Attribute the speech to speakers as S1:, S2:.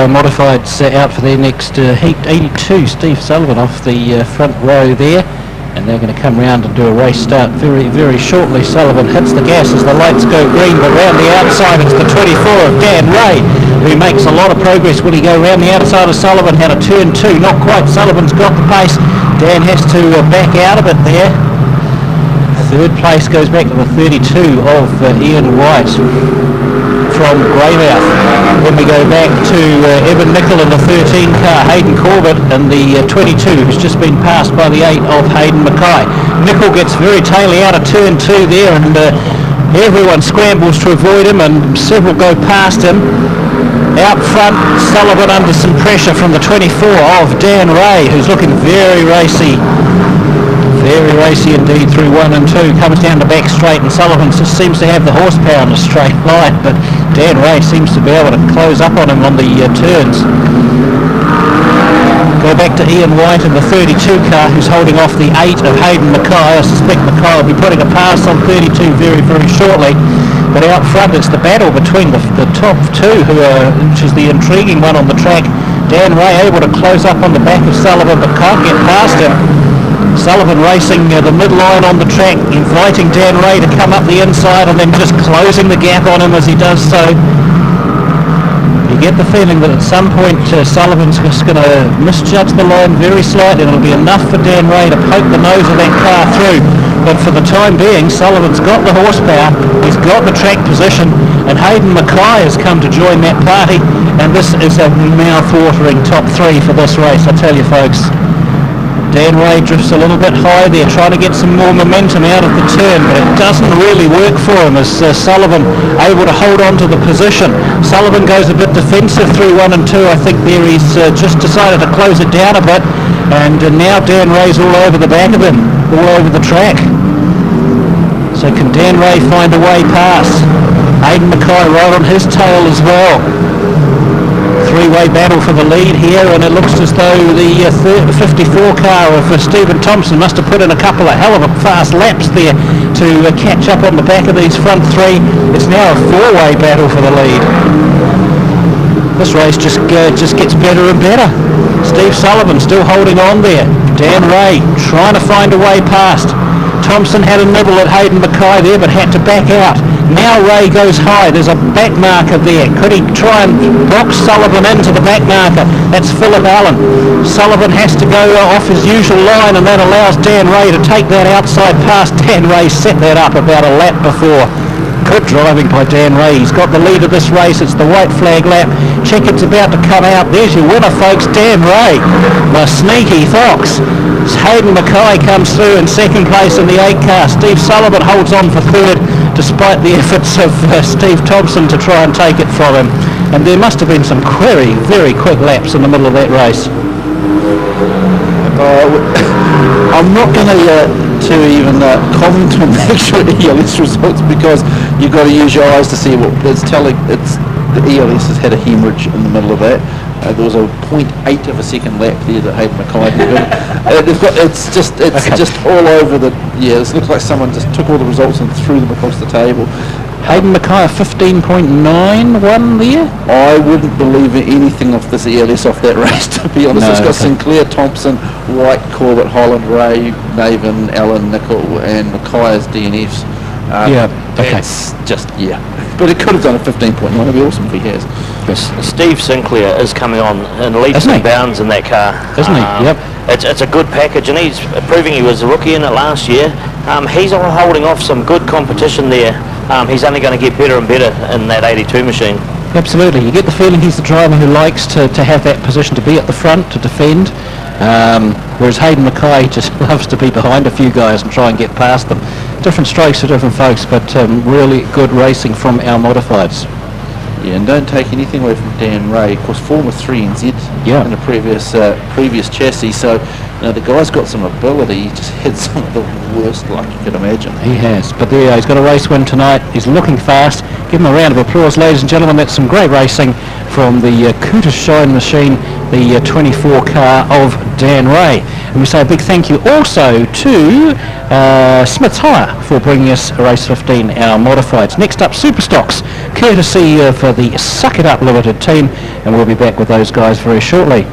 S1: modifieds out for their next heat. 82, Steve Sullivan off the front row there, and they're going to come round and do a race start very, very shortly. Sullivan hits the gas as the lights go green, but round the outside it's the 24 of Dan Ray, who makes a lot of progress when he go round the outside of Sullivan. Had a turn 2, not quite. Sullivan's got the pace. Dan has to back out of it there. Third place goes back to the 32 of Ian White from Greymouth. Then we go back to Evan Nicol in the 13 car, Hayden Corbett in the 22, who's just been passed by the 8 of Hayden Mackay. Nicol gets very taily out of turn 2 there, and everyone scrambles to avoid him, and several go past him. Out front, Sullivan under some pressure from the 24 of Dan Ray, who's looking very racy. Very racy indeed through 1 and 2. Comes down the back straight, and Sullivan just seems to have the horsepower in a straight line, but Dan Ray seems to be able to close up on him on the turns. Go back to Ian White in the 32 car, who's holding off the 8 of Hayden Mackay. I suspect Mackay will be putting a pass on 32 very, very shortly. But out front, it's the battle between the top 2, which is the intriguing one on the track. Dan Ray able to close up on the back of Sullivan, but can't get past him. Sullivan racing the midline on the track, inviting Dan Ray to come up the inside and then just closing the gap on him as he does so. You get the feeling that at some point Sullivan's just going to misjudge the line very slightly, and it'll be enough for Dan Ray to poke the nose of that car through. But for the time being, Sullivan's got the horsepower, he's got the track position, and Hayden Mackay has come to join that party, and this is a mouth-watering top 3 for this race, I tell you folks. Dan Ray drifts a little bit high there, trying to get some more momentum out of the turn, but it doesn't really work for him as Sullivan able to hold on to the position. Sullivan goes a bit defensive through 1 and 2. I think there he's just decided to close it down a bit, and now Dan Ray's all over the back of him, all over the track. So can Dan Ray find a way past? Hayden Mackay right on his tail as well. Three-way battle for the lead here, and it looks as though the 54 car of Stephen Thompson must have put in a couple of hell of a fast laps there to catch up on the back of these front 3. It's now a 4-way battle for the lead. This race just gets better and better. Steve Sullivan still holding on there. Dan Ray trying to find a way past. Thompson had a nibble at Hayden Mackay there, but had to back out. Now Ray goes high. There's a back marker there. Could he try and box Sullivan into the back marker? That's Philip Allen. Sullivan has to go off his usual line, and that allows Dan Ray to take that outside pass. Dan Ray set that up about a lap before. Good driving by Dan Ray. He's got the lead of this race. It's the white flag lap. Checkered's about to come out. There's your winner, folks, Dan Ray, the sneaky fox. Hayden Mackay comes through in second place in the 8 car. Steve Sullivan holds on for third, despite the efforts of Steve Thompson to try and take it from him. And there must have been some very, very quick laps in the middle of that race.
S2: I'm not going to even comment on the actual ELS results, because you've got to use your eyes to see what it's telling. It's the ELS has had a hemorrhage in the middle of that. There was a 0.8 of a second lap there that Hayden Mackay did. It's just all over the. Yeah, this looks like someone just took all the results and threw them across the table.
S1: Hayden Mackay 15.91 there.
S2: I wouldn't believe anything of this ELS off that race, to be honest.
S1: No,
S2: it's got
S1: okay.
S2: Sinclair, Thompson, White, Corbett, Holland, Ray, Naven, Allen, Nicol, and Mackay as DNFs.
S1: Okay.
S2: It's just, but it could have done a 15.9. It'd be awesome if he has.
S1: Yes.
S3: Steve Sinclair is coming on in leaps and bounds in that car.
S1: Isn't he? Yep.
S3: It's a good package, and he's proving he was a rookie in it last year. He's holding off some good competition there. He's only going to get better and better in that 82 machine.
S1: Absolutely. You get the feeling he's the driver who likes to have that position, to be at the front, to defend. Whereas Hayden Mackay just loves to be behind a few guys and try and get past them. Different strokes for different folks, but really good racing from our modifieds.
S2: Yeah, and don't take anything away from Dan Ray. Of course, former 3NZ in the previous chassis. So, the guy's got some ability. He just had some of the worst luck you could imagine.
S1: He has. But there, he's got a race win tonight. He's looking fast. Give him a round of applause, ladies and gentlemen. That's some great racing from the Curtis Shine machine, the 24 car of Dan Ray. And we say a big thank you also to Smith Tyre for bringing us race 15, our modifieds. Next up, Superstocks, courtesy of the Suck It Up Limited team, and we'll be back with those guys very shortly.